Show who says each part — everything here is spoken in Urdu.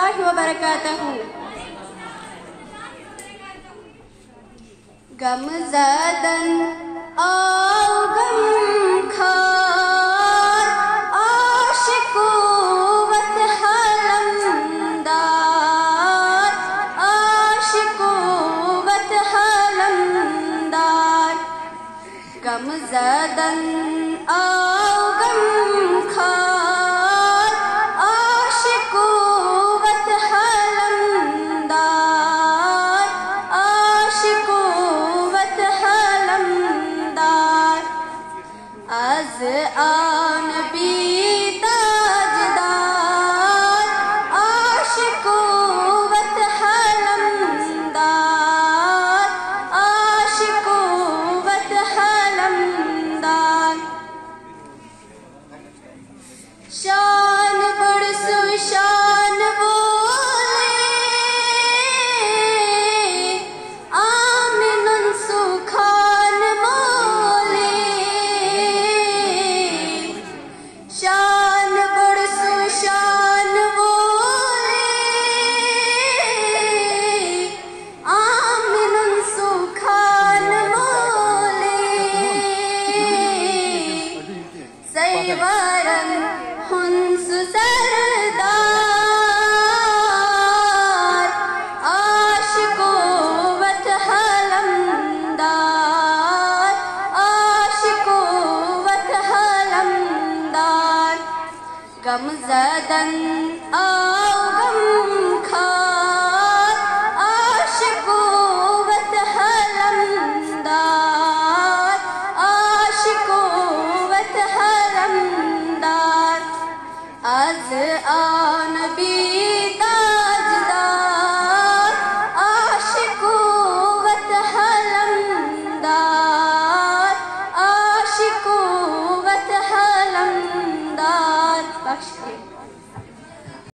Speaker 1: اللہ وبرکاتہ. غم زدن آؤ غم خار عاشق وط حلمدار عاشق وط حلمدار. غم زدن آؤ غم خار عاشق وط حلمدار عاشق وط حلمدار. از آن بی تاجدار عاشق وط حلمدار عاشق وط حلمدار. شان برسو شان بولے آمن سخان مولے. شان برسو شان بولے آمن سخان مولے. سیوارن ہنس سردار عاشق وط حلمدار عاشق وط حلمدار. غم زدن آؤ غم خار عاشق وط حلمدار عاشق وط حلمدار. از آن بی تاجدار عاشق وط حلمدار عاشق وط حلمدار. بخش